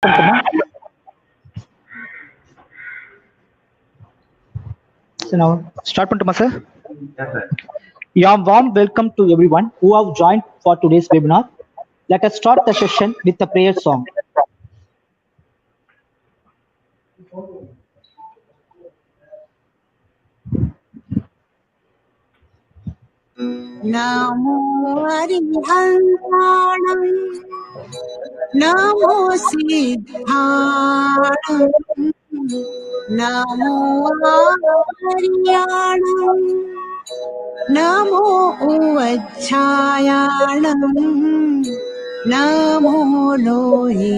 So now start pantuma sir. Yes, sir. Your warm welcome to everyone who have joined for today's webinar. Let us start the session with a prayer song. Namo Arihantanam Namo Siddhanam Namo Ariyanam Namo Vajjayanam Namo Lohe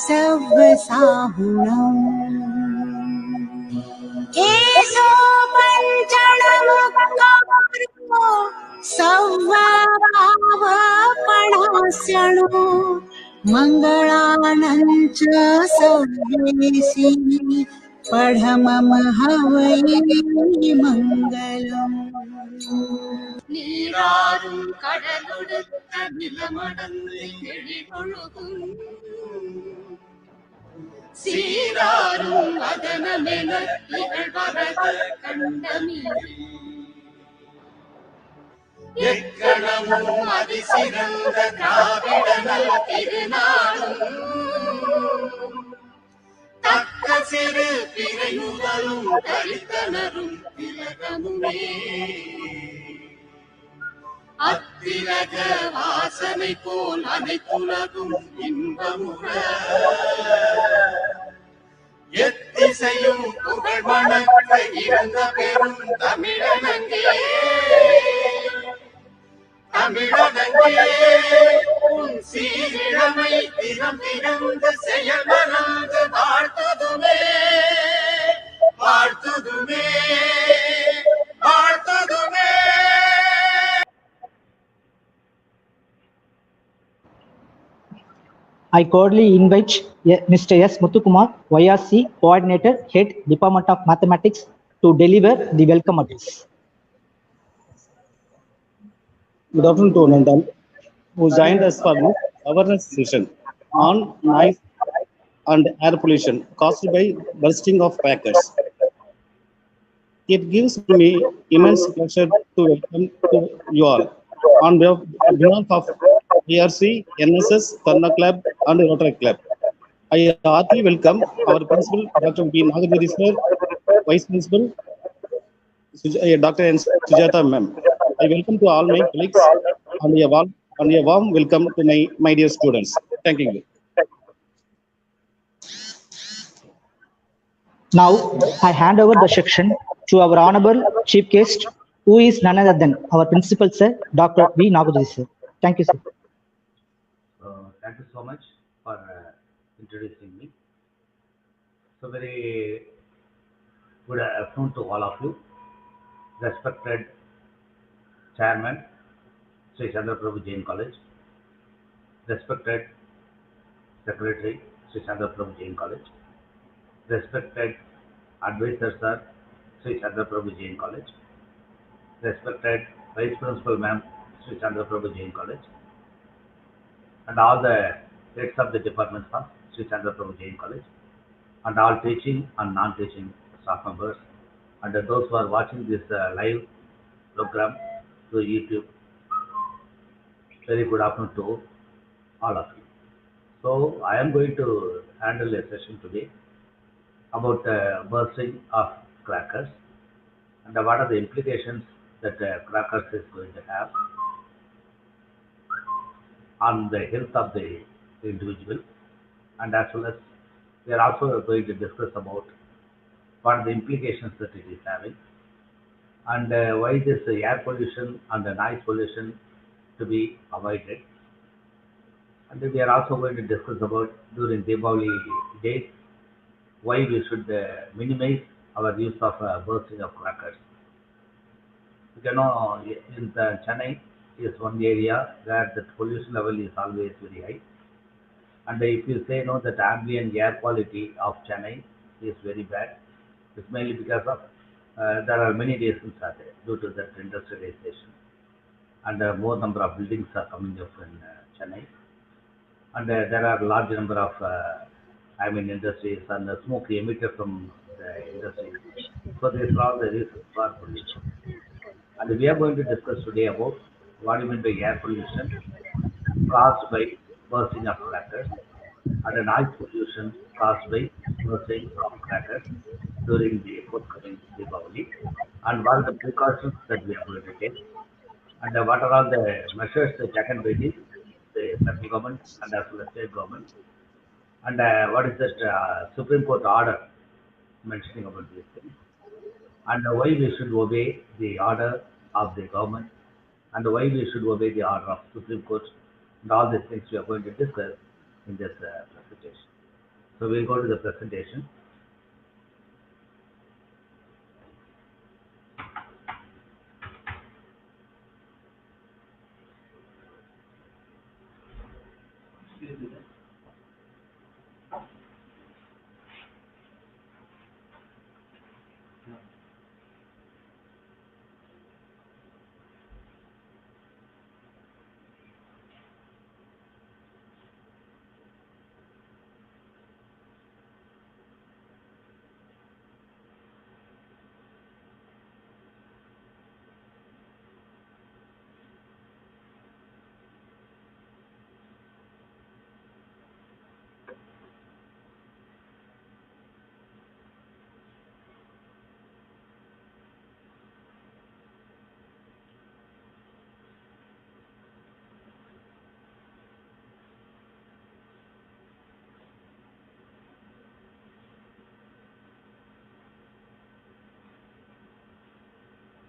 Savvasahunam Keso Panchanamukkaro Savvapavapanasano Mangalanancha Savvesi Padhamam Havai Mangalam நீராறும் கடலொடுத்த நிலமடந்து எழிலொழுகும் சீராரும் வதனமென திகழ்வரத கண்டமிழி எக்கணமும் அதிசிறந்த திராவிடனல் திருநாளும் தக்க சிறு பிறை முதலும் தரித்தனரும் திலகமுமே அத்திலக வாசனை போல் அனைத்துலகும் இன்பமுற எத்திசையும் புகழ் வணக்க இருந்த பெரும் தமிழனங்கே உன் சீரிழமை திறம் திறந்து செயல்மறந்து வாழ்த்துதுமே வாழ்த்துதுமே வாழ்த்துதுமே. I cordially invite Mr. S. Muthukumar, YRC Coordinator, Head, Department of Mathematics, to deliver the welcome address. Good afternoon to Nandan, who joined us for this awareness session on noise and air pollution caused by bursting of crackers. It gives me immense pleasure to welcome to you all on behalf of ERC, NSS, Karuna Club, and Rotract Club. I heartily welcome our Principal, Dr.V.Nagajothi sir, Vice Principal, Dr. N. Sujata ma'am. I welcome to all my colleagues and a warm welcome to my dear students. Thank you. Now I hand over the section to our Honorable Chief Guest, who is none other than our Principal sir, Dr. V. Nagajothi sir. Thank you, sir. Thank you so much for introducing me. So very good afternoon to all of you. Respected Chairman, Sri Chandraprabhu Jain College. Respected Secretary, Sri Chandraprabhu Jain College. Respected Advisor Sir, Sri Chandraprabhu Jain College. Respected Vice Principal Ma'am, Sri Chandraprabhu Jain College. And all the heads of the departments of Sri Chandraprabhu Jain College. And all teaching and non-teaching staff members. And those who are watching this live program through YouTube. Very good afternoon to all of you. So I am going to handle a session today about bursting of crackers and what are the implications that crackers is going to have on the health of the individual, and as well as we are also going to discuss about what are the implications that it is having, and why this air pollution and the noise pollution to be avoided. And we are also going to discuss about during Deepavali days why we should minimize our use of bursting of crackers. You know, in Chennai is one area where the pollution level is always very high. And if you say no, that ambient air quality of Chennai is very bad. It's mainly because of there are many reasons are there due to that industrialization, and more number of buildings are coming up in Chennai. and there are large number of industries and the smoke emitted from the industries. So these are all the reasons for pollution. And we are going to discuss today about what do you mean by air pollution caused by bursting of crackers and a noise pollution caused by bursting of crackers during the forthcoming Deepavali, and what are the precautions that we are going to take, and what are all the measures taken by the central government and as well as state government, and what is that Supreme Court order mentioning about these things, and why we should obey the order of the government, and why we should obey the order of Supreme Court, and all these things we are going to discuss in this presentation. So we'll go to the presentation.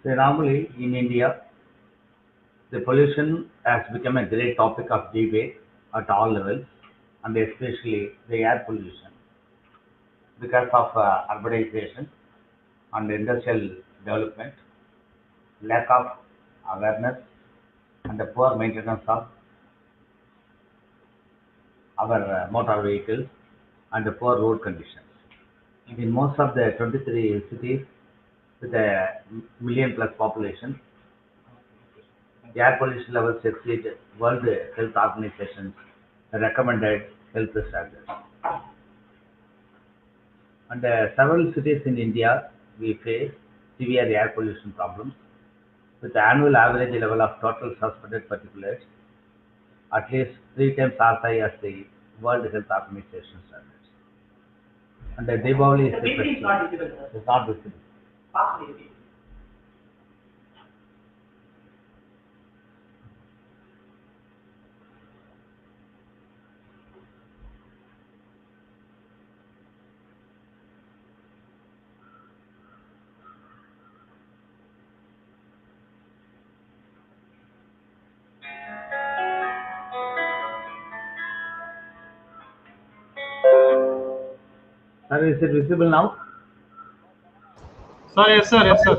So normally in India, the pollution has become a great topic of debate at all levels, and especially the air pollution, because of urbanization and industrial development, lack of awareness, and the poor maintenance of our motor vehicles, and the poor road conditions. In most of the 23 cities with a million plus population, air pollution levels exceed World Health Organization's recommended health standards. And several cities in India, we face severe air pollution problems with the annual average level of total suspended particulates at least 3 times as high as the World Health Organization standards. And the Deepavali is the meeting is not visible, sir. It's not visible. Pass me. Sir, is it visible now? Sir, yes, sir, yes, sir.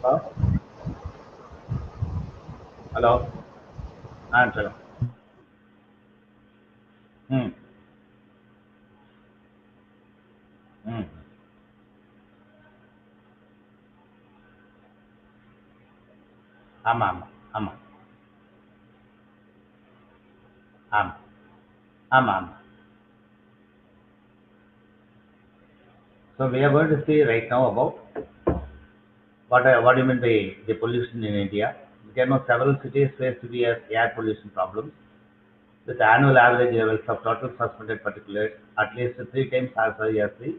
Hello? Hello? Answer. Hmm. Hmm. ஆமா ஆமா ஆமா ஆமா ஆமா ஆமா. So we are going to see right now about what do you mean by the pollution in India. We know several cities face severe air pollution problems with annual average levels of total suspended particulates at least 3 times as high as the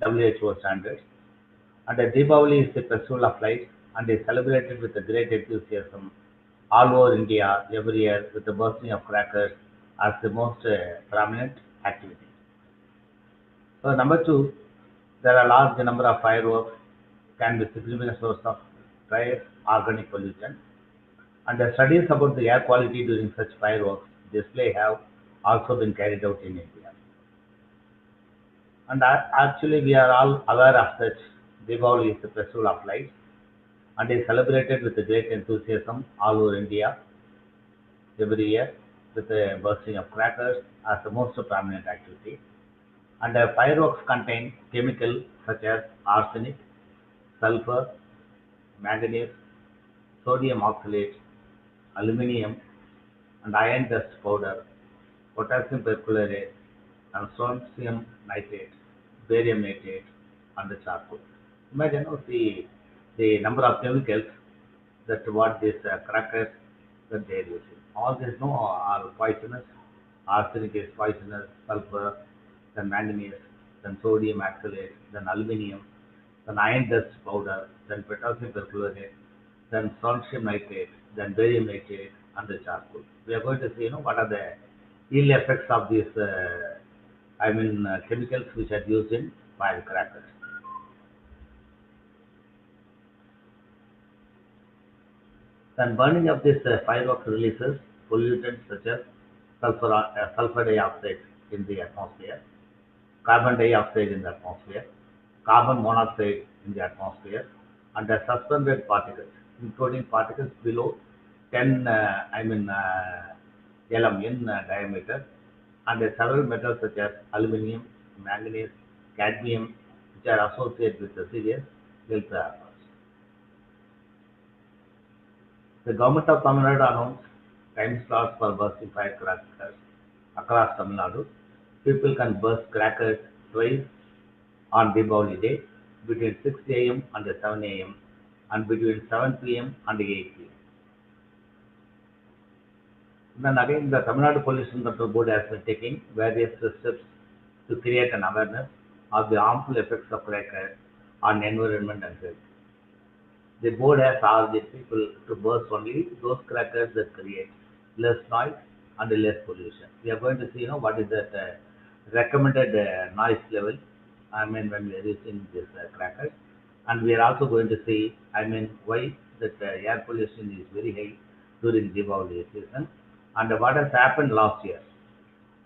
WHO standards. And Deepavali is the festival of lights and is celebrated with a great enthusiasm all over India every year with the bursting of crackers as the most prominent activity. So number two, there are large number of fireworks can be significant source of dry organic pollution. And the studies about the air quality during such fireworks display have also been carried out in India. And actually, we are all aware of such. Deepavali is the festival of lights and is celebrated with a great enthusiasm all over India every year with the bursting of crackers as the most prominent activity. And the fireworks contain chemicals such as arsenic, sulfur, manganese, sodium oxalate, aluminum, and iron dust powder, potassium perchlorate, and strontium nitrate, barium nitrate, and the charcoal. Imagine the number of chemicals that what these crackers that they are using. All this no are poisonous. Arsenic is poisonous, sulfur, then manganese, then sodium oxalate, then aluminium, then iron dust powder, then potassium perchlorate, then strontium nitrate, then barium nitrate, and the charcoal. We are going to see, what are the ill effects of these, chemicals which are used in firecrackers. Then burning of this fireworks releases pollutants such as sulfur dioxide in the atmosphere, carbon dioxide in the atmosphere, carbon monoxide in the atmosphere, and the suspended particles, including particles below 10 lm in diameter, and several metals such as aluminum, manganese, cadmium, which are associated with the serious health hazards. The government of Tamil Nadu announced time slots for bursting firecrackers across Tamil Nadu. People can burst crackers twice on Deepavali day between 6 a.m. and 7 a.m. and between 7 p.m. and 8 p.m. Then again, the Tamil Nadu Pollution Control Board has been taking various steps to create an awareness of the harmful effects of crackers on environment and health. The board has urged people to burst only those crackers that create less noise and less pollution. We are going to see, what is that recommended noise level. When we are using these crackers, and we are also going to see, why that air pollution is very high during Deepavali season, and what has happened last year.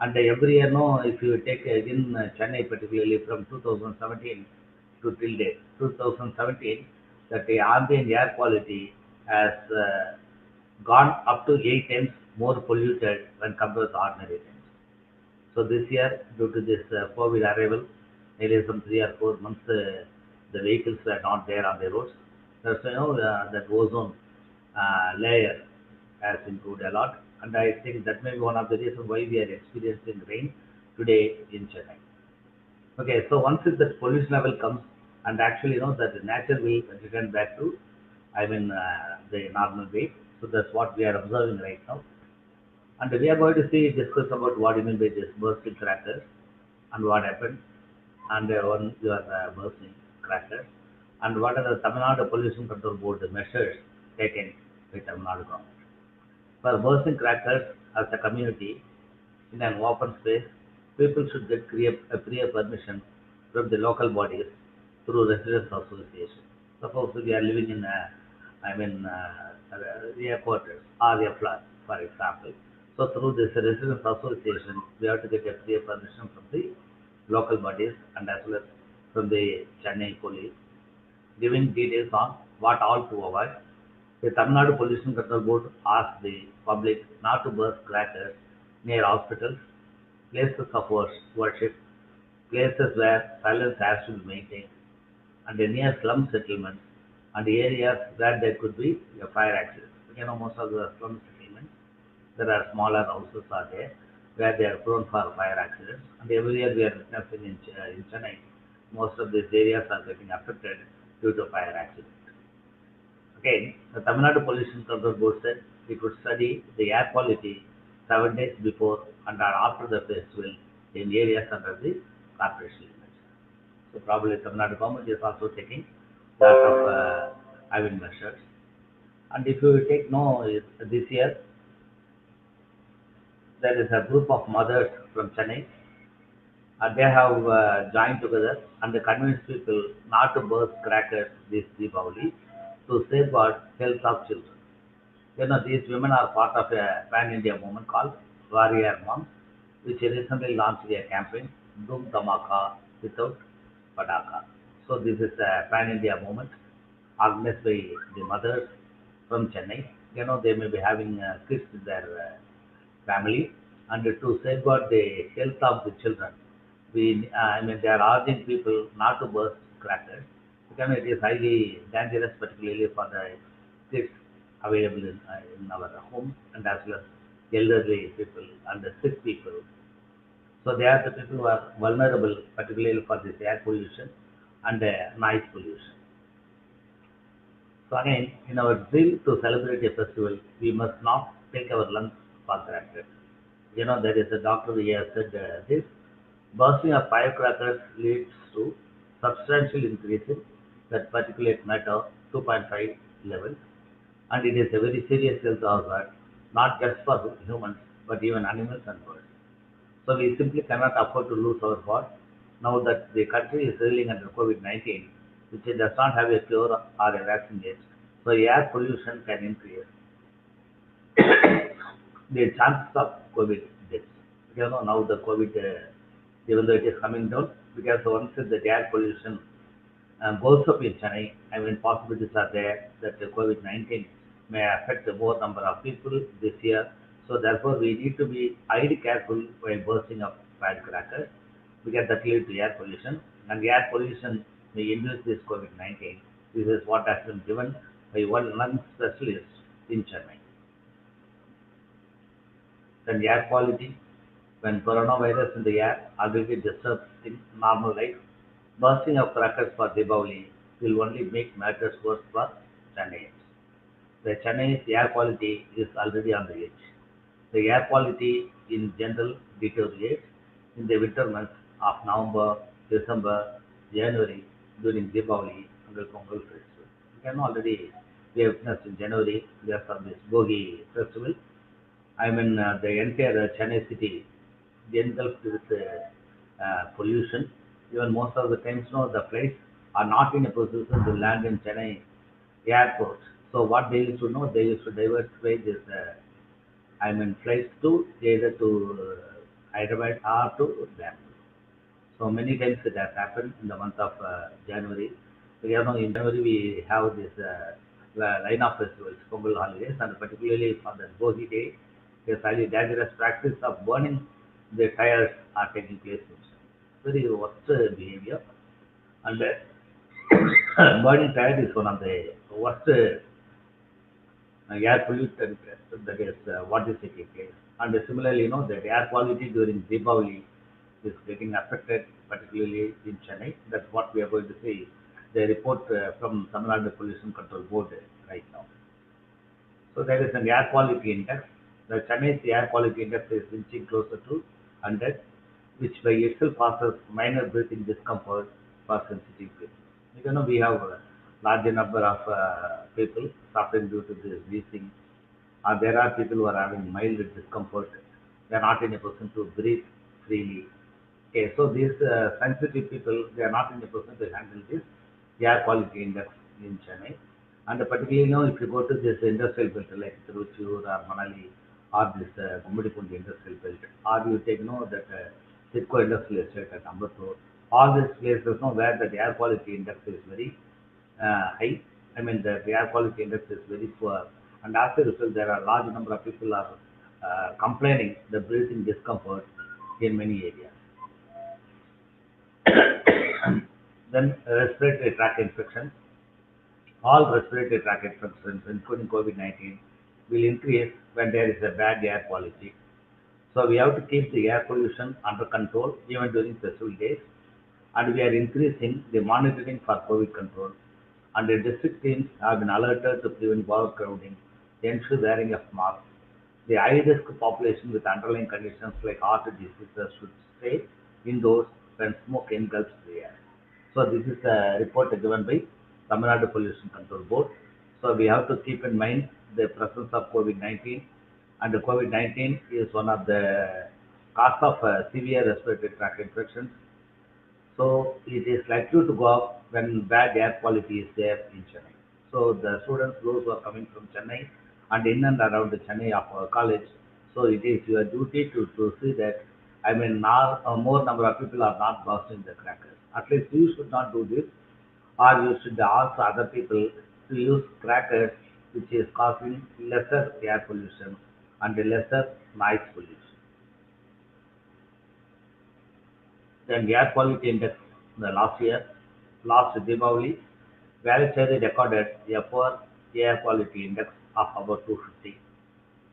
And every year, no, if you take in Chennai, particularly from 2017 to till date, 2017, that the ambient air quality has gone up to 8 times more polluted when compared to ordinary times. So this year, due to this COVID arrival, nearly some 3 or 4 months, the vehicles were not there on the roads. That's that ozone layer has improved a lot, and I think that may be one of the reasons why we are experiencing rain today in Chennai. Okay, so once the pollution level comes, and actually, that the nature will return back to, the normal way. So that's what we are observing right now. And we are going to discuss about what you mean by this bursting crackers and what happened, and when you are bursting crackers, and what are the Tamil Nadu Pollution Control Board measures taken by Tamil Nadu government. For bursting crackers as a community in an open space, people should get prior permission from the local bodies through residence association. Suppose we are living in a quarters or a flat, for example. So through this residence association, we have to get a prior permission from the local bodies and as well as from the Chennai police, giving details on what all to avoid. The Tamil Nadu Pollution Control Board asked the public not to burst crackers near hospitals, places of worship, places where silence has to be maintained, and near slum settlements and areas where there could be a fire accident. Most of the slum settlements, there are smaller houses are there where they are prone for fire accidents, and every year we are witnessing in Chennai, most of these areas are getting affected due to fire accidents. Again, the Tamil Nadu Pollution Control Board said it would study the air quality 7 days before and after the festival in areas under the corporation limits. So probably Tamil Nadu government is also taking that of measures. And if you take this year, there is a group of mothers from Chennai, and they have joined together and they convinced people not to burst crackers this Deepavali to safeguard health of children. These women are part of a pan-India movement called Warrior Moms, which recently launched a campaign, Dum Dhamaka Without Padaka. So this is a pan-India movement organized by the mothers from Chennai. They may be having kids in their family, and to safeguard the health of the children, they are urging people not to burst crackers because it is highly dangerous, particularly for the kids available in our homes, and as well as elderly people and the sick people. So they are the people who are vulnerable, particularly for this air pollution and noise pollution. So again, in our zeal to celebrate a festival, we must not take our lungs for granted. There is a doctor here said this: bursting of firecrackers leads to substantial increase in that particulate matter 2.5 levels, and it is a very serious health hazard, not just for humans but even animals and birds. So we simply cannot afford to lose our God now that the country is reeling under COVID-19, which does not have a cure or a vaccine yet. So air pollution can increase the chances of COVID deaths. Now the COVID, even though it is coming down, because once the air pollution goes up in Chennai, I mean, possibilities are there that the COVID-19 may affect more number of people this year. So therefore, we need to be highly careful while bursting of firecrackers because that leads to air pollution. And the air pollution may induce this COVID-19. This is what has been given by one lung specialist in Chennai. Then the air quality, when coronavirus in the air already disturbs normal life, bursting of crackers for Deepavali will only make matters worse for Chennaians. The Chennai's air quality is already on the edge. The air quality in general deteriorates in the winter months of November, December, January during Deepavali and the Pongal festival. We have witnessed in January there for this Bogi festival. I mean, the entire Chennai city engulfed with pollution. Even most of the times, the flights are not in a position to land in Chennai airport. So what they used to know, they used to diversify this, flights to either to Hyderabad or to Bangalore. So many times it has happened in the month of January. So, in January we have this line of festivals, Pongal holidays, and particularly for the Bogi day, a highly dangerous practice of burning the tires are taking place. Very worst behavior, and burning tire is one of the worst air pollutant that is what is taking place. And similarly, the air quality during Deepavali is getting affected, particularly in Chennai. That's what we are going to see. The report from Tamil Nadu Pollution Control Board right now. So there is an air quality index. The Chennai's air quality index is inching closer to 100, which by itself causes minor breathing discomfort for sensitive people. We have a larger number of people suffering due to this wheezing. There are people who are having mild discomfort. They are not in a position to breathe freely. Okay, so these sensitive people, they are not in a position to handle this air quality index in Chennai. And particularly, if you go to this industrial belt like Tiruchur or Manali or this Gummidipoondi industrial belt, or you take that Sidco industrial estate at Ambattur, all these places where the air quality index is very high. I mean, the air quality index is very poor, and as a result, there are a large number of people are complaining the breathing discomfort in many areas. Then respiratory tract infections. All respiratory tract infections, including COVID-19, will increase when there is a bad air quality. So we have to keep the air pollution under control even during festival days, and we are increasing the monitoring for COVID control. And the district teams have been alerted to prevent overcrowding, ensure wearing of masks. The high-risk population with underlying conditions like heart diseases should stay indoors when smoke engulfs the air. So this is a report given by Tamil Nadu Pollution Control Board. So we have to keep in mind the presence of COVID-19, and the COVID-19 is one of the cause of severe respiratory tract infections. So it is likely to go up when bad air quality is there in Chennai. So the students, those who are coming from Chennai and in and around the Chennai of our college, so it is your duty to see that, more number of people are not bursting the crackers. At least you should not do this, or you should ask other people to use crackers which is causing lesser air pollution and lesser noise pollution. Then the air quality index the last year, last Deepavali, Valley recorded a poor air quality index of about 250.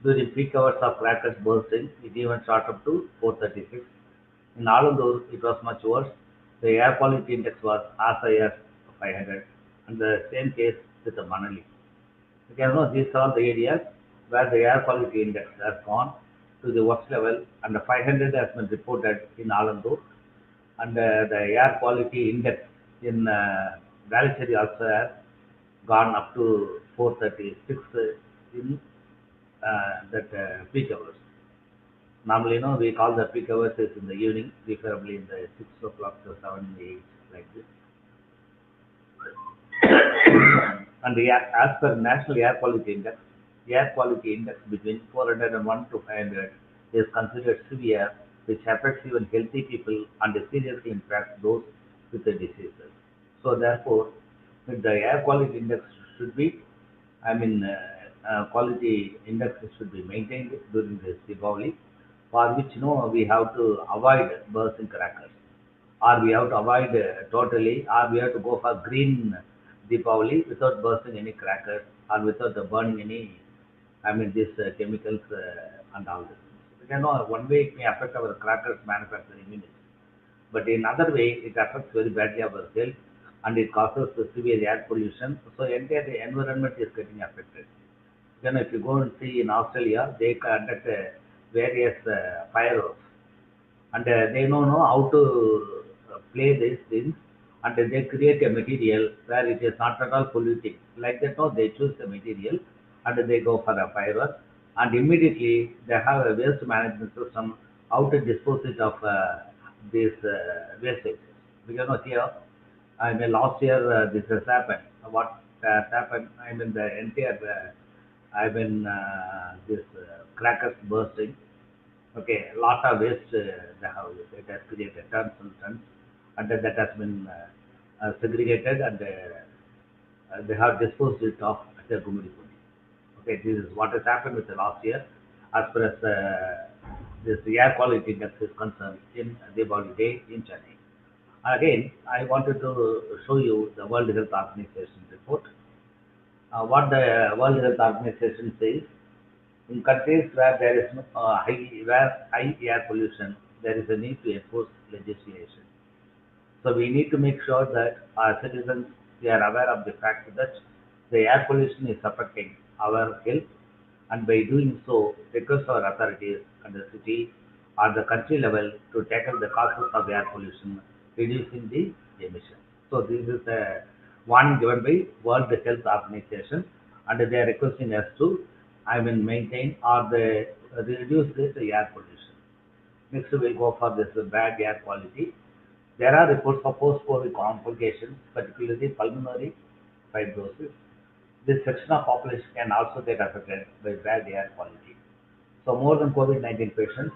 During peak hours of crackers bursting, it even shot up to 436. In Alandur, it was much worse. The air quality index was as high as 500, and the same case with the Manali. You can know these are the areas where the air quality index has gone to the worst level, and the 500 has been reported in Alandur, and the air quality index in Valicheri also has gone up to 436 in that peak hours. Normally, we call the peak hours is in the evening, preferably in the 6 o'clock to 7, 8, like this. And as per National Air Quality Index between 401 to 500 is considered severe, which affects even healthy people and seriously impacts those with the diseases. So therefore, the air quality index should be, quality index should be maintained during this Deepavali, for which we have to avoid bursting crackers, or we have to avoid totally, or we have to go for green Deepavali without bursting any crackers or without burning any, these chemicals and all this. One way it may affect our crackers manufacturing units, but in another way it affects very badly our health, and it causes severe air pollution. So entire environment is getting affected. If you go and see in Australia, they conduct various fireworks, and they know how to play these things, and they create a material where it is not at all polluting. Like that, no, they choose the material and they go for a firework, and immediately they have a waste management system how to dispose it of these wastage. Because here, last year this has happened. What has happened? The entire, this crackers bursting. Okay, a lot of waste they have, it has created tons and tons, and then that has been segregated, and they have disposed it of at the Gumuripudi. Okay, this is what has happened with the last year as far as this air quality index is concerned in Deepavali Day in Chennai. Again, I wanted to show you the World Health Organization report. What the World Health Organization says, in countries where there is high air pollution, there is a need to enforce legislation. So we need to make sure that our citizens, they are aware of the fact that the air pollution is affecting our health, and by doing so, request our authorities at the city or the country level to tackle the causes of air pollution, reducing the emissions. So this is the one given by World Health Organization, and they are requesting us to, maintain or reduce this air pollution. Next, we'll go for this bad air quality. There are reports of post-COVID complications, particularly pulmonary fibrosis. This section of population can also get affected by bad air quality. So more than COVID-19 patients,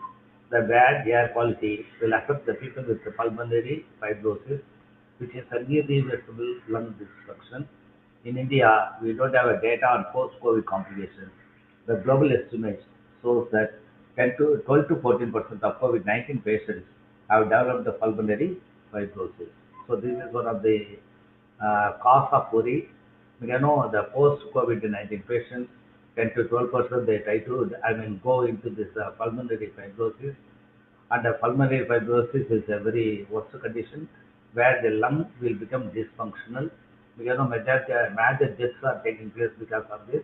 the bad air quality will affect the people with the pulmonary fibrosis, which is an irreversible lung destruction. In India, we don't have a data on post-COVID complications. The global estimate shows that 12 to 14% of COVID-19 patients have developed the pulmonary fibrosis. So this is one of the cause of worry. The post-COVID-19 patients, 10 to 12%, they try to, go into this pulmonary fibrosis. And the pulmonary fibrosis is a very worst condition where the lung will become dysfunctional. Major deaths are taking place because of this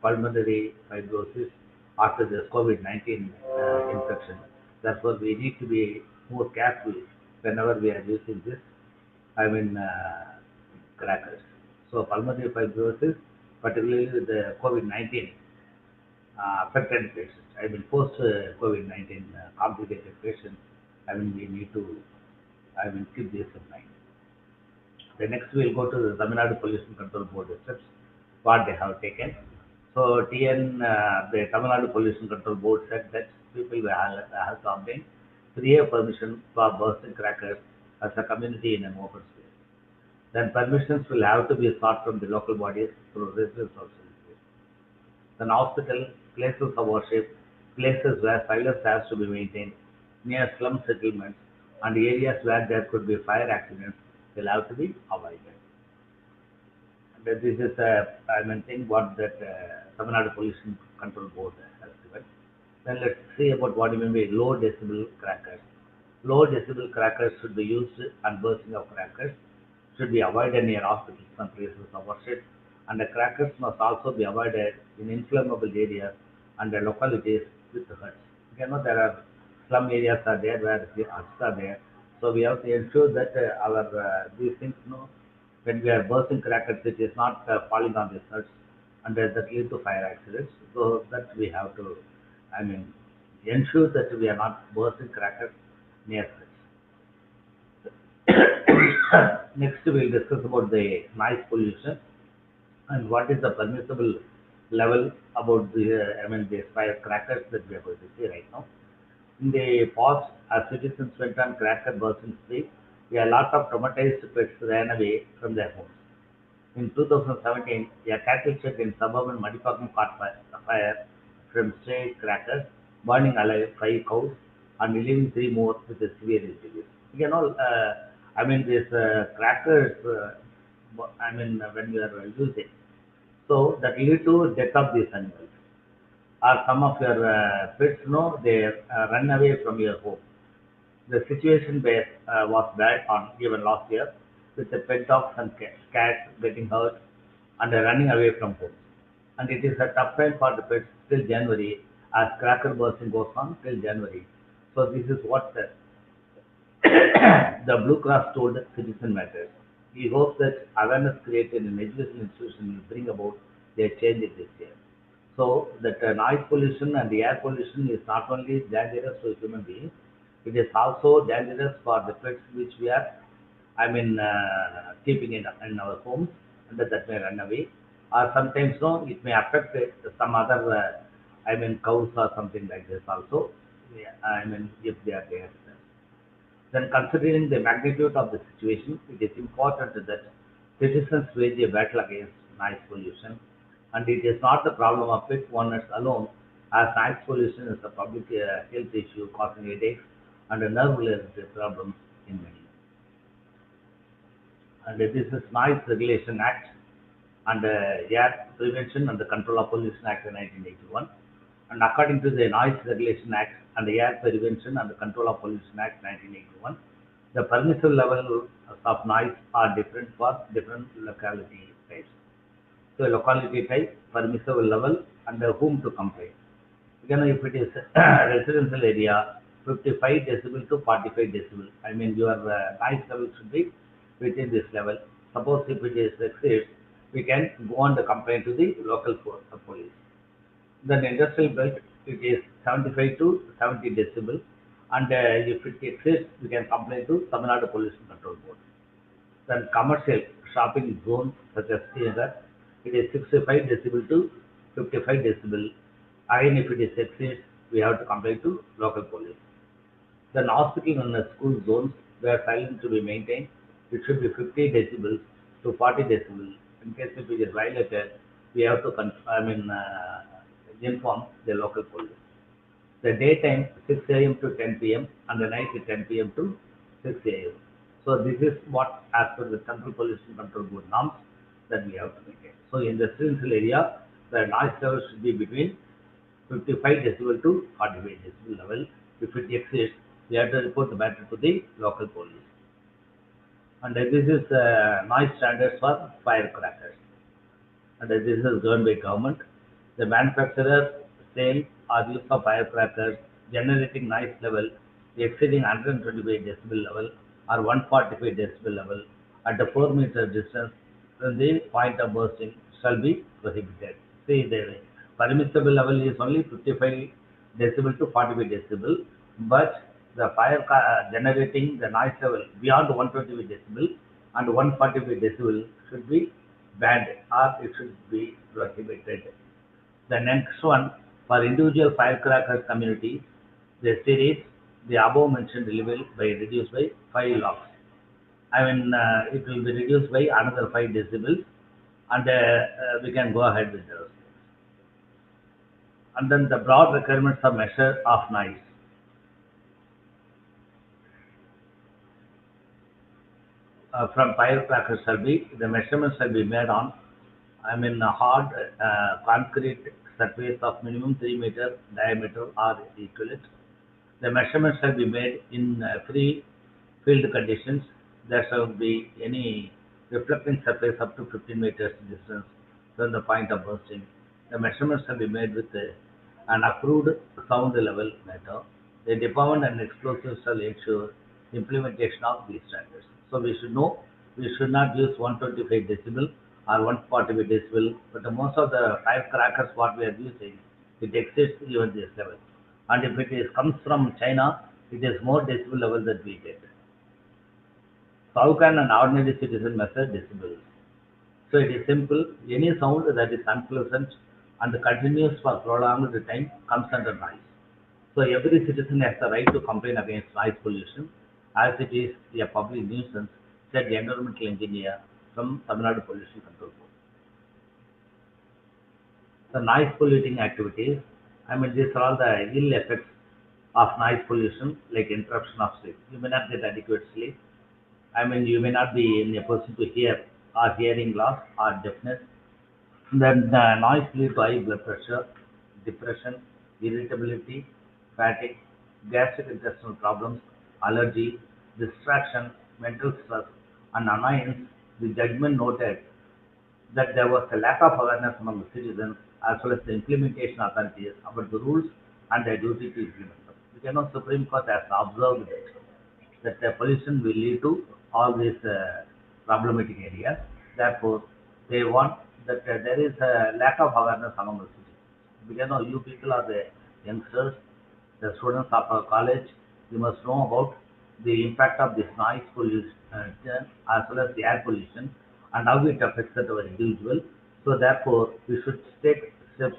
pulmonary fibrosis after this COVID-19 infection. Therefore, we need to be more careful whenever we are using this, crackers. So pulmonary fibrosis, particularly the COVID-19 affected patients, post COVID-19 complicated patients, we need to, keep this in mind. The next we'll go to the Tamil Nadu Pollution Control Board steps, what they have taken. So the Tamil Nadu Pollution Control Board said that people will have to obtain 3-year permission for bursting crackers as a community in an open space. Then permissions will have to be sought from the local bodies through residence facilities. Then hospital, places of worship, places where silence has to be maintained, near slum settlements, and areas where there could be fire accidents will have to be avoided. That this is I mean thing what that Tamil Nadu Pollution Control Board has given. Then let's see about what you mean by low decibel crackers. Low decibel crackers should be used and bursting of crackers should be avoided near hospitals and places of worship. And the crackers must also be avoided in inflammable areas and the localities with the huts. You know there are slum areas are there where the huts are there. So we have to ensure that our these things, when we are bursting crackers, it is not falling on the huts and that lead to fire accidents. So that we have to, I mean, ensure that we are not bursting crackers near huts. Next, we'll discuss about the noise pollution and what is the permissible level about the, I mean, the firecrackers that we are going to see right now. In the past, as citizens went on cracker bursting spree, a lot of traumatized pets ran away from their homes. In 2017, a cattle shed in suburban Madipakam caught fire from stray crackers, burning alive 5 cows and leaving 3 more with a severe injuries. I mean, these crackers, I mean, when we are using, so that lead to death of these animals. Or some of your pets, they run away from your home. The situation there was bad on even last year, with the pet dogs and cats getting hurt and running away from home. And it is a tough time for the pets till January, as cracker bursting goes on till January. So this is what the Blue Cross told Citizen Matters. He hopes that awareness created in education institutions will bring about their changes this year. So that noise pollution and the air pollution is not only dangerous to human beings, it is also dangerous for the pets which we are, I mean, keeping in our homes, and that may run away. Or sometimes, no, it may affect some other, I mean, cows or something like this also. Yeah, I mean, if they are there. Then considering the magnitude of the situation, it is important that citizens wage a battle against noise pollution. And it is not the problem of pet owners alone, as noise pollution is a public health issue causing headaches and nerve-related problems in many. And this is Noise Regulation Act and Air Prevention and the Control of Pollution Act of 1981. And according to the Noise Regulation Act and the Air Prevention and the Control of Pollution Act 1981, the permissible levels of noise are different for different locality types. So locality type, permissible level, and whom to complain. If it is residential area, 55 decibel to 45 decibel. I mean, your noise level should be within this level. Suppose if it is exceeds, we can go on the complaint to the local police. Then industrial belt, it is 75 to 70 decibel, and if it exceeds, we can complain to Tamil Nadu Pollution Control Board. Then commercial shopping zones such as theatre, it is 65 decibel to 55 decibel. Again, if it is exceeds, we have to complain to local police. Then hospital and school zones where silence to be maintained, it should be 50 decibels to 40 decibels. In case if it is violated, we have to inform the local police. The daytime 6 a.m. to 10 p.m. and the night 10 p.m. to 6 a.m. So this is what as per the Central Pollution Control Board norms that we have to maintain. So in the residential area, the noise level should be between 55 decibel to 45 decibel level. If it exceeds, we have to report the matter to the local police. And this is noise standards for firecrackers. And this is governed by government. The manufacturer, sale or use of firecrackers generating noise level exceeding 125 decibel level or 145 decibel level at a 4-meter distance from the point of bursting shall be prohibited. See, the permissible level is only 55 decibel to 45 decibel, but the fire generating the noise level beyond 125 decibel and 145 decibel should be banned or it should be prohibited. The next one, for individual firecracker community, the series, the above mentioned level by reduced by 5 logs. I mean, it will be reduced by another 5 decibels, and we can go ahead with those. And then the broad requirements of measure of noise. From firecrackers shall be, the measurements shall be made on I mean, a hard concrete surface of minimum 3 meter diameter or equivalent. The measurements shall be made in free field conditions. There shall be any reflecting surface up to 15 meters distance from the point of bursting. The measurements shall be made with an approved sound level meter. The department and explosives shall ensure implementation of these standards. So we should know we should not use 125 decibel or 145 decibel, but most of the firecrackers what we are using, it exceeds even this level. And if it is comes from China, it is more decibel level that we get. So how can an ordinary citizen measure decibels? So it is simple. Any sound that is unpleasant and continues for prolonged time comes under noise. So every citizen has the right to complain against noise pollution as it is a public nuisance, said the environmental engineer from Tamil Nadu Pollution Control Board. The noise polluting activities, I mean, these are all the ill effects of noise pollution, like interruption of sleep. You may not get adequate sleep. I mean, you may not be in a position to hear or hearing loss or deafness. Then the noise leads to high blood pressure, depression, irritability, fatigue, gastrointestinal problems, allergy, distraction, mental stress, and annoyance. The judgment noted that there was a lack of awareness among the citizens as well as the implementation authorities about the rules and their duty to implement them. The Supreme Court has observed that the pollution will lead to all these problematic areas. Therefore, they want that there is a lack of awareness among the citizens. Because you people are the youngsters, the students of our college, you must know about the impact of this noise pollution as well as the air pollution and how it affects our individual. So therefore, we should take steps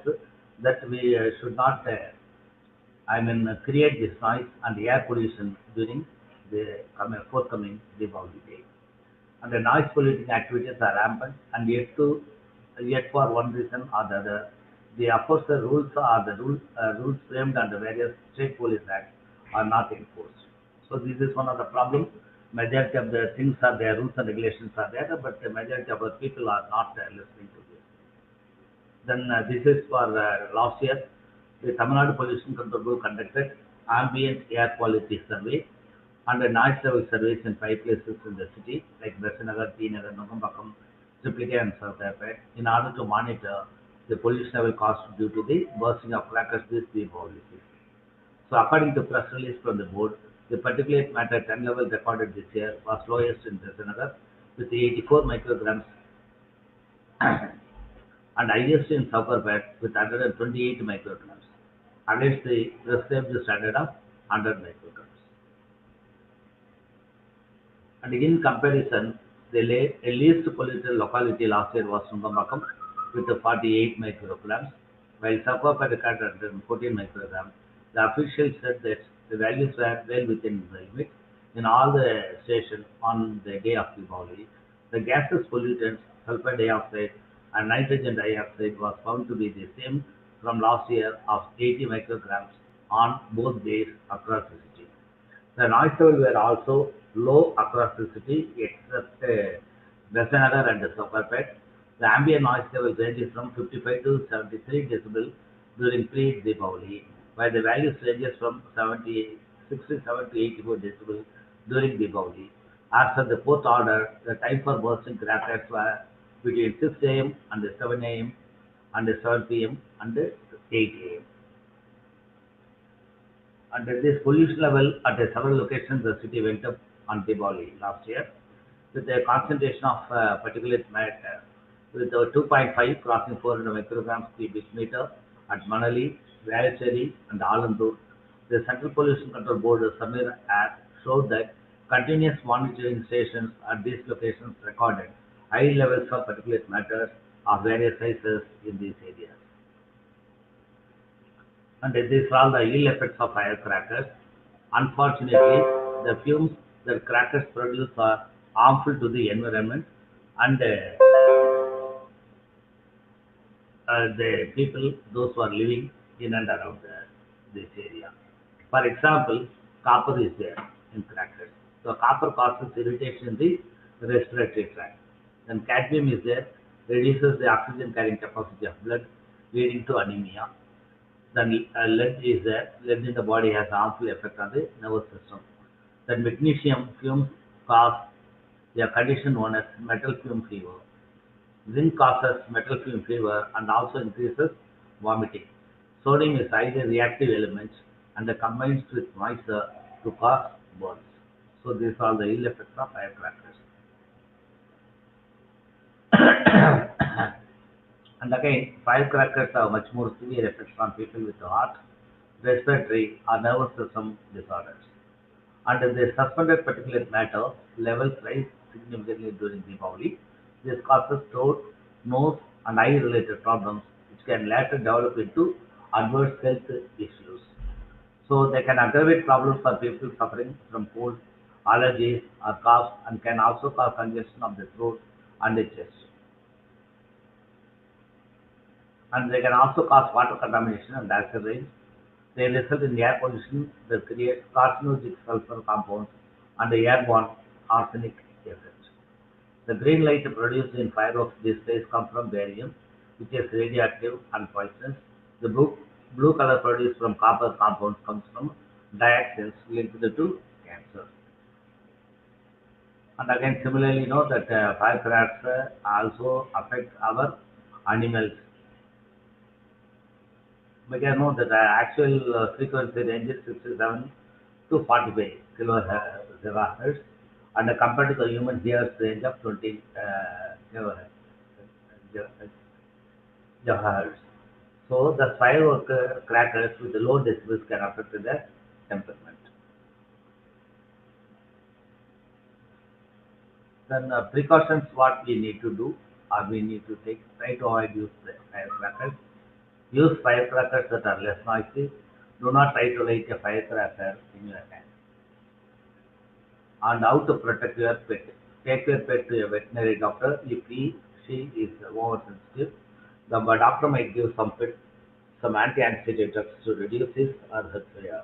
that we should not, create this noise and air pollution during the forthcoming Deepavali day. And the noise polluting activities are rampant and yet for one reason or the other, the enforcer rules are the rules framed under various state police acts are not enforced. So this is one of the problems. Majority of the things are there, rules and regulations are there, but the majority of the people are not listening to this. Then this is for last year, the Tamil Nadu Pollution Control Board conducted ambient air quality survey and a noise level surveys in 5 places in the city, like Besanagar, T. Nagar, Nugambakam, Triplicate, and Southapet, in order to monitor the pollution level caused due to the bursting of crackers this Deepavali season. So according to press release from the board, the particulate matter 10 level recorded this year was lowest in Besanagar with 84 micrograms and highest in Southapet with 128 micrograms against the prescribed standard of 100 micrograms. And in comparison, the least polluted locality last year was Nugambakam with 48 micrograms, while Sapapet recorded 114 micrograms. The officials said that the values were well within the limit in all the stations on the day of Deepavali. The gases pollutants, sulfur dioxide and nitrogen dioxide was found to be the same from last year of 80 micrograms on both days across the city. The noise levels were also low across the city except Besanagar and Sapapet. The ambient noise level ranges from 55 to 73 decibel during pre-Deepavali, while the values ranges from 67 to 84 decibel during Deepavali. As per the fourth order, the time for bursting crackers were between 6 a.m. and 7 a.m. and 7 p.m. and 8 a.m. And this pollution level at several locations, the city went up on Deepavali last year with a concentration of particulate matter with 2.5 crossing 400 micrograms cubic meter at Manali, Velachery, and Alandur. The Central Pollution Control Board Samir app showed that continuous monitoring stations at these locations recorded high levels of particulate matter of various sizes in these areas. And these are all the ill effects of firecrackers. Unfortunately, the fumes that crackers produce are harmful to the environment and the people, those who are living in and around this area. For example, copper is there in crackers. So copper causes irritation in the respiratory tract. Then cadmium is there. reduces the oxygen carrying capacity of blood, leading to anemia. Then lead in the body has a harmful effect on the nervous system. Then magnesium fumes cause a condition known as metal fume fever. Zinc causes metal fume fever and also increases vomiting. Sodium is highly reactive element and combines with moisture to cause burns. So these are the ill effects of firecrackers. And again, firecrackers have much more severe effects on people with heart, respiratory, or nervous system disorders. And the suspended particulate matter levels rise significantly during Deepavali. This causes throat, nose, and eye-related problems, which can later develop into adverse health issues. So they can aggravate problems for people suffering from cold, allergies, or cough, and can also cause congestion of the throat and the chest. And they can also cause water contamination and acid rain. They result in air pollution that creates carcinogenic sulfur compounds and the airborne arsenic effect. The green light produced in fireworks displays come from barium, which is radioactive and poisonous. The blue color produced from copper compounds comes from dioxins linked to cancer. And again, similarly, that firecrackers also affect our animals. We can know that the actual frequency range is 67 to 45 kilohertz, and compared to the human ears range of 20 gigahertz. So the firecrackers with the low decibels can affect the temperament. Then precautions what we need to do or we need to take, try to avoid use the firecrackers. Use firecrackers that are less noisy. Do not try to light a firecracker in your hand. And how to protect your pet. Take your pet to a veterinary doctor if she is oversensitive. The doctor might give some anti-anxiety drugs to reduce his or her fear.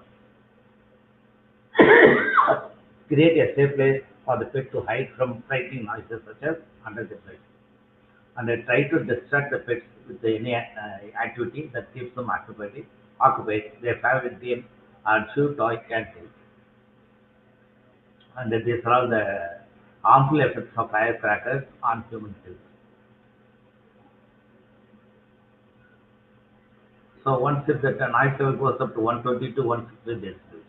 Create a safe place for the pet to hide from frightening noises such as under the bed. And I try to distract the pets with any activity that keeps them occupied. Their favorite game and chew toy can help. And these are all the harmful effects of firecrackers on human health. So once if the noise level goes up to 120 to 160 decibels.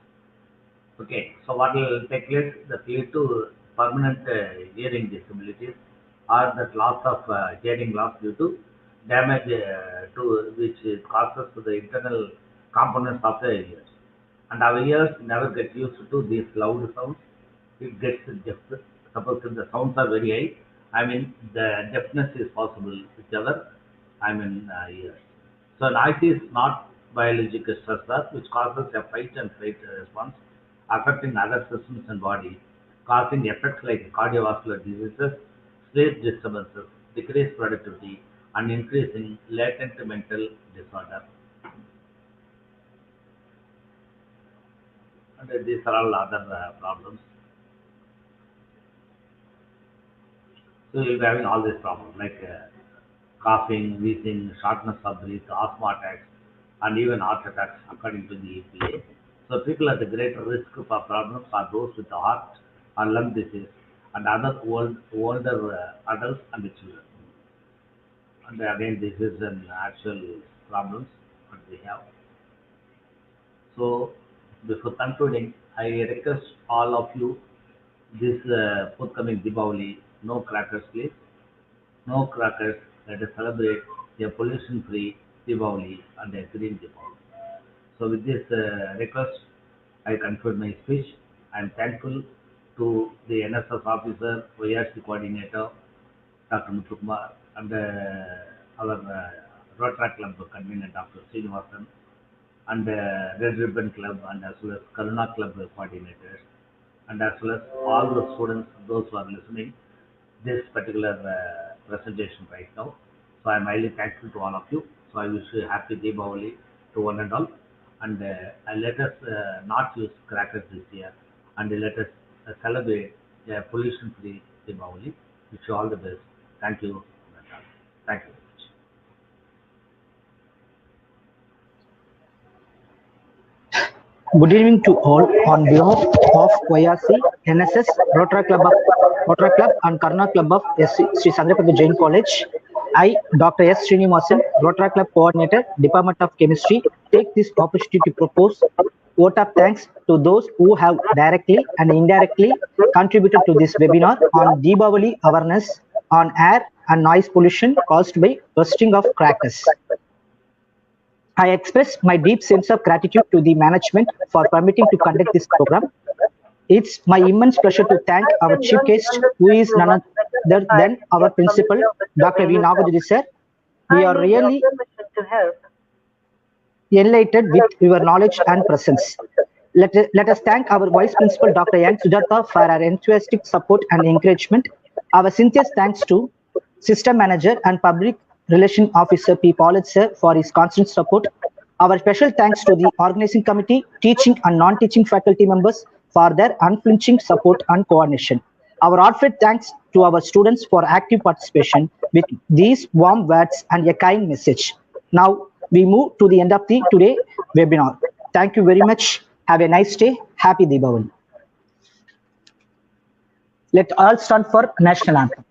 Okay, so what will take place? That lead to permanent hearing disabilities or that loss of hearing loss due to damage to which causes to the internal components of the ears. And our ears never get used to these loud sounds. It gets deaf. Suppose if the sounds are very high, the deafness is possible with our ears. So noise is not biological stressor which causes a fight and flight response affecting other systems and body, causing effects like cardiovascular diseases, sleep disturbances, decreased productivity, and increasing latent mental disorder. And these are all other problems. So you'll be having all these problems like coughing, wheezing, shortness of breath, asthma attacks, and even heart attacks according to the EPA. So people at the greater risk for problems are those with the heart or lung disease and other older adults and the children. And again, this is an actual problems that we have. So before concluding, I request all of you this forthcoming Deepavali, no crackers please, no crackers. Let us celebrate a pollution-free Deepavali and a green Deepavali. So with this request, I conclude my speech. I am thankful to the NSS officer, YRC coordinator, Dr. Muthukumar, and our Rotract Club convener, Dr. Srinivasan, and Red Ribbon Club, and as well as Karuna Club coordinators, and as well as all the students, those who are listening this particular presentation right now. So I am highly thankful to all of you. So I wish you a happy Deepavali to one and all. And let us not use crackers this year, and let us celebrate a pollution-free Deepavali. Wish you all the best. Thank you. Thank you. Good evening to all. On behalf of YRC, NSS, Rotract Club and Karuna Club of Sri Chandraprabhu Jain College, I, Dr. S. Srinivasan, Rotract Club Coordinator, Department of Chemistry, take this opportunity to propose vote of thanks to those who have directly and indirectly contributed to this webinar on Deepavali awareness on air and noise pollution caused by bursting of crackers. I express my deep sense of gratitude to the management for permitting to conduct this program. It's my immense pleasure to thank our chief guest, who is none other than our principal, Dr. V.Nagajothi sir. We are really enlightened with your knowledge and presence. Let us thank our vice principal, Dr. N. Sujata, for her enthusiastic support and encouragement. Our sincerest thanks to system manager and public relation officer P. Paulett sir for his constant support. Our special thanks to the organizing committee, teaching and non-teaching faculty members for their unflinching support and coordination. Our heartfelt thanks to our students for active participation with these warm words and a kind message. Now we move to the end of the today webinar. Thank you very much. Have a nice day. Happy Deepavali. Let all stand for national anthem.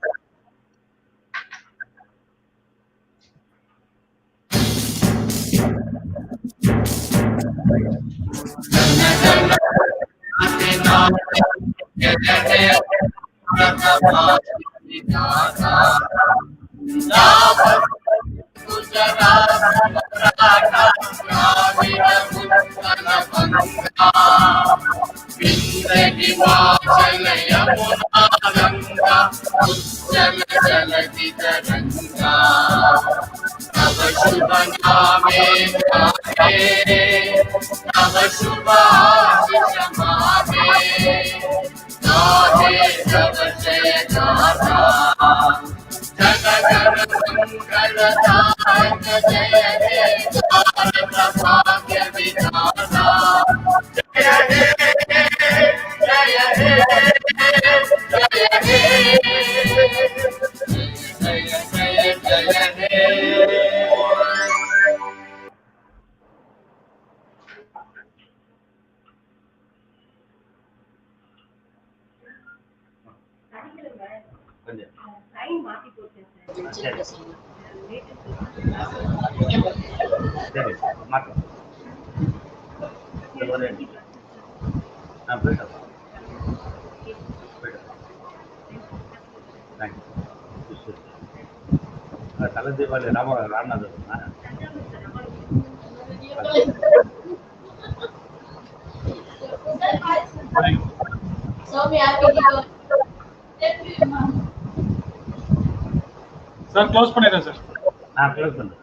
Deepavali Rama Sir, close பண்ணிடுறேன் sir. close பண்ணு.